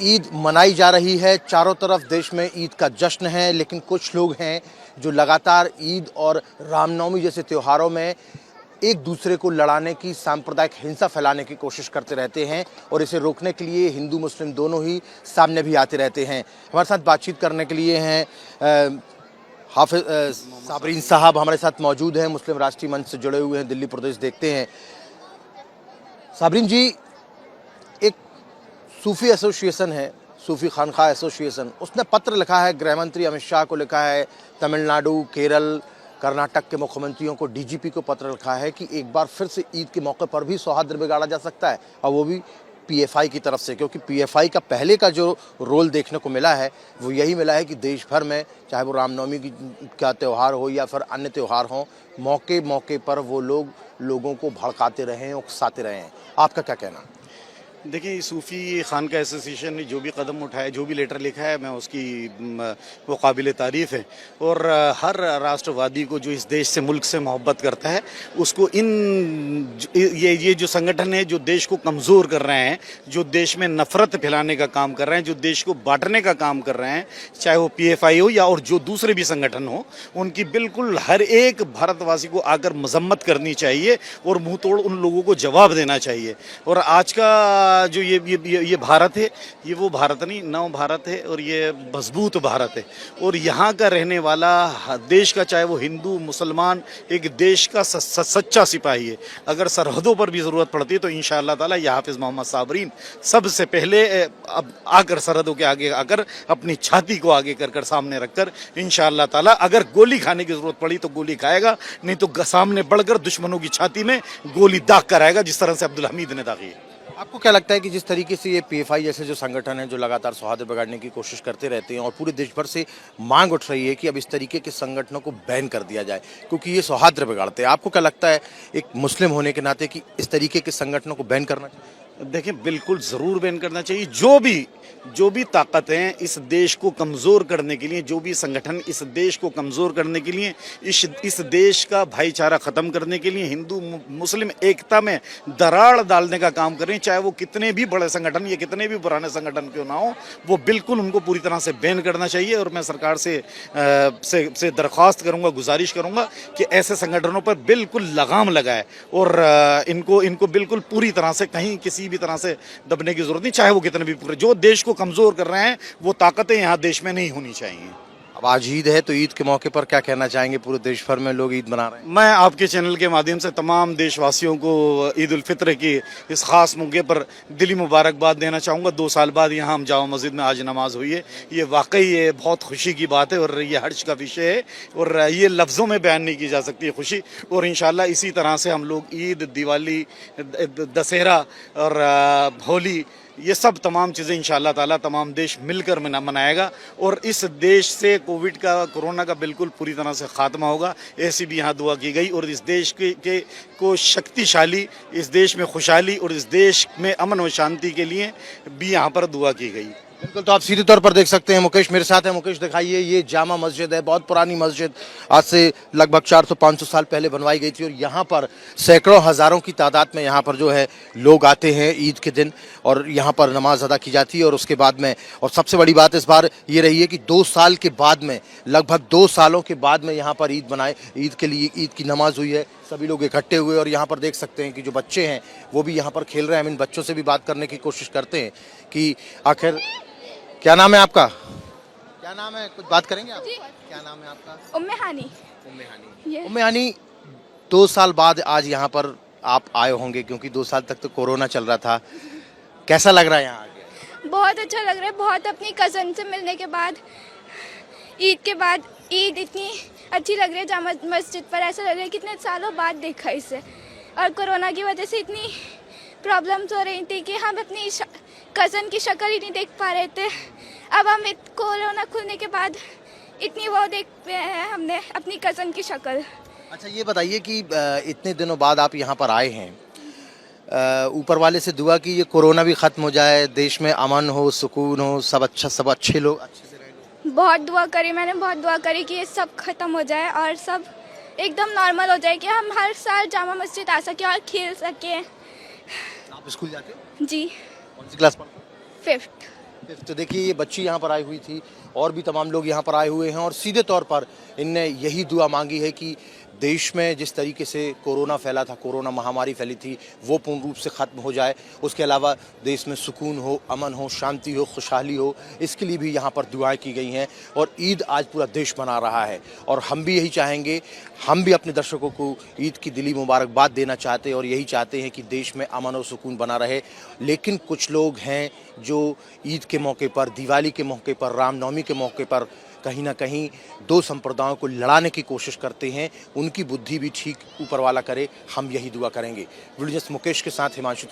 ईद मनाई जा रही है, चारों तरफ देश में ईद का जश्न है, लेकिन कुछ लोग हैं जो लगातार ईद और रामनवमी जैसे त्योहारों में एक दूसरे को लड़ाने की, सांप्रदायिक हिंसा फैलाने की कोशिश करते रहते हैं और इसे रोकने के लिए हिंदू मुस्लिम दोनों ही सामने भी आते रहते हैं। हमारे साथ बातचीत करने के लिए हैं हाफिज साबरीन साहब हमारे साथ मौजूद हैं, मुस्लिम राष्ट्रीय मंच से जुड़े हुए हैं, दिल्ली प्रदेश देखते हैं। साबरीन जी, एक सूफी एसोसिएशन है, सूफी खानखा एसोसिएशन, उसने पत्र लिखा है, गृह मंत्री अमित शाह को लिखा है, तमिलनाडु, केरल, कर्नाटक के मुख्यमंत्रियों को, डीजीपी को पत्र लिखा है कि एक बार फिर से ईद के मौके पर भी सौहार्द बिगाड़ा जा सकता है, और वो भी पीएफआई की तरफ से, क्योंकि पीएफआई का पहले का जो रोल देखने को मिला है वो यही मिला है कि देश भर में, चाहे वो रामनवमी का त्यौहार हो या फिर अन्य त्यौहार हो, मौके मौके पर वो लोगों को भड़काते रहे हैं, उकसाते रहे हैं। आपका क्या कहना? देखिए, सूफ़ी खानका एसोसिएशन ने जो भी कदम उठाया, जो भी लेटर लिखा है, मैं उसकी वो काबिल तारीफ़ है। और हर राष्ट्रवादी को जो इस देश से, मुल्क से मोहब्बत करता है, उसको ये जो संगठन है, जो देश को कमज़ोर कर रहे हैं, जो देश में नफ़रत फैलाने का काम कर रहे हैं, जो देश को बांटने का काम कर रहे हैं, चाहे वो पीएफआई हो या और जो दूसरे भी संगठन हो, उनकी बिल्कुल हर एक भारतवासी को आकर मजम्मत करनी चाहिए और मुँह तोड़ उन लोगों को जवाब देना चाहिए। और आज का जो ये भारत है, ये वो भारत नहीं, नव भारत है और ये मजबूत भारत है। और यहाँ का रहने वाला देश का, चाहे वो हिंदू मुसलमान, एक देश का सच्चा सिपाही है। अगर सरहदों पर भी ज़रूरत पड़ती है तो इंशाअल्लाह ताला ये हाफिज़ मोहम्मद साबरीन सबसे पहले अब आकर सरहदों के आगे आकर अपनी छाती को आगे कर सामने रखकर इंशाअल्लाह ताला अगर गोली खाने की ज़रूरत पड़ी तो गोली खाएगा, नहीं तो सामने बढ़कर दुश्मनों की छाती में गोली दाग कर आएगा, जिस तरह से अब्दुल हमीद ने दागी है। आपको क्या लगता है कि जिस तरीके से ये पीएफआई जैसे जो संगठन है, जो लगातार सौहार्द बिगाड़ने की कोशिश करते रहते हैं और पूरे देश भर से मांग उठ रही है कि अब इस तरीके के संगठनों को बैन कर दिया जाए क्योंकि ये सौहार्द बिगाड़ते हैं, आपको क्या लगता है एक मुस्लिम होने के नाते कि इस तरीके के संगठनों को बैन करना चाहिए? देखिए, बिल्कुल ज़रूर बैन करना चाहिए। जो भी ताकतें इस देश को कमज़ोर करने के लिए, जो भी संगठन इस देश को कमज़ोर करने के लिए, इस देश का भाईचारा ख़त्म करने के लिए, हिंदू मुस्लिम एकता में दरार डालने का काम कर रहे हैं, चाहे वो कितने भी बड़े संगठन या कितने भी पुराने संगठन क्यों ना हो, वो बिल्कुल उनको पूरी तरह से बैन करना चाहिए। और मैं सरकार से दरख्वास्त करूँगा, गुजारिश करूँगा कि ऐसे संगठनों पर बिल्कुल लगाम लगाए और इनको बिल्कुल पूरी तरह से कहीं किसी भी तरह से दबने की ज़रूरत नहीं, चाहे वो कितने भी पूरे जो देश को कमजोर कर रहे हैं, वो ताकतें यहाँ देश में नहीं होनी चाहिए। अब आज ईद है तो ईद के मौके पर क्या कहना चाहेंगे? पूरे देश भर में लोग ईद मना रहे हैं। मैं आपके चैनल के माध्यम से तमाम देशवासियों को ईद उल फित्र की इस ख़ास मौके पर दिली मुबारकबाद देना चाहूँगा। 2 साल बाद यहाँ हम जामा मस्जिद में आज नमाज हुई है, ये वाकई ये बहुत खुशी की बात है और ये हर्ष का विषय है और ये लफ्ज़ों में बयान नहीं की जा सकती है खुशी। और इंशाअल्लाह इसी तरह से हम लोग ईद, दिवाली, दशहरा और होली, ये सब तमाम चीज़ें इंशाअल्लाह ताला तमाम देश मिलकर मनाएगा और इस देश से कोरोना का बिल्कुल पूरी तरह से ख़ात्मा होगा, ऐसी भी यहाँ दुआ की गई। और इस देश को शक्तिशाली, इस देश में खुशहाली और इस देश में अमन व शांति के लिए भी यहाँ पर दुआ की गई। बिल्कुल, तो आप सीधे तौर पर देख सकते हैं, मुकेश मेरे साथ है। मुकेश, दिखाइए, ये जामा मस्जिद है, बहुत पुरानी मस्जिद, आज से लगभग 400-500 साल पहले बनवाई गई थी और यहाँ पर सैकड़ों हज़ारों की तादाद में यहाँ पर जो है लोग आते हैं ईद के दिन और यहाँ पर नमाज अदा की जाती है। और उसके बाद में, और सबसे बड़ी बात इस बार ये रही है कि 2 साल के बाद में, लगभग 2 सालों के बाद में यहाँ पर ईद के लिए ईद की नमाज हुई है, सभी लोग इकट्ठे हुए। और यहाँ पर देख सकते हैं कि जो बच्चे हैं वो भी यहाँ पर खेल रहे हैं। हम इन बच्चों से भी बात करने की कोशिश करते हैं कि आखिर क्या नाम है आपका? क्या नाम है, कुछ बात करेंगे आप? क्या नाम है आपका? उम्मे हानी। उम्मे हानी, 2 साल बाद आज यहाँ पर आप आए होंगे क्योंकि 2 साल तक तो कोरोना चल रहा था, कैसा लग रहा है यहाँ आके? बहुत अच्छा लग रहा है, बहुत अपनी कज़न से मिलने के बाद, ईद के बाद ईद इतनी अच्छी लग रही है जामा मस्जिद पर, ऐसा लग रहा है कितने सालों बाद देखा इसे। और कोरोना की वजह से इतनी प्रॉब्लम्स हो रही थी कि हम अपनी कज़न की शक्ल ही नहीं देख पा रहे थे। अब हम कोरोना खुलने के बाद इतनी वो देख पे हैं हमने अपनी कज़न की शक्ल। अच्छा, ये बताइए कि इतने दिनों बाद आप यहाँ पर आए हैं, ऊपर वाले से दुआ की ये कोरोना भी ख़त्म हो जाए, देश में अमन हो, सुकून हो, सब अच्छे लोग अच्छे से रहें। बहुत दुआ करी, मैंने बहुत दुआ करी कि ये सब ख़त्म हो जाए और सब एकदम नॉर्मल हो जाए, कि हम हर साल जामा मस्जिद आ सकें और खेल सकें। आप स्कूल जाते हो? जी। कौन सी क्लास पढ़ते हो? 5th। तो देखिए ये बच्ची यहाँ पर आई हुई थी और भी तमाम लोग यहाँ पर आए हुए हैं और सीधे तौर पर इनने यही दुआ मांगी है कि देश में जिस तरीके से कोरोना फैला था, कोरोना महामारी फैली थी, वो पूर्ण रूप से ख़त्म हो जाए। उसके अलावा देश में सुकून हो, अमन हो, शांति हो, खुशहाली हो, इसके लिए भी यहाँ पर दुआएं की गई हैं और ईद आज पूरा देश मना रहा है और हम भी यही चाहेंगे, हम भी अपने दर्शकों को ईद की दिली मुबारकबाद देना चाहते हैं और यही चाहते हैं कि देश में अमन और सुकून बना रहे। लेकिन कुछ लोग हैं जो ईद के मौके पर, दिवाली के मौके पर, रामनवमी के मौके पर कहीं ना कहीं दो संप्रदायों को लड़ाने की कोशिश करते हैं। उनकी बुद्धि भी ठीक ऊपर वाला करे, हम यही दुआ करेंगे। वीडियो जर्नलिस्ट मुकेश के साथ हिमांशु।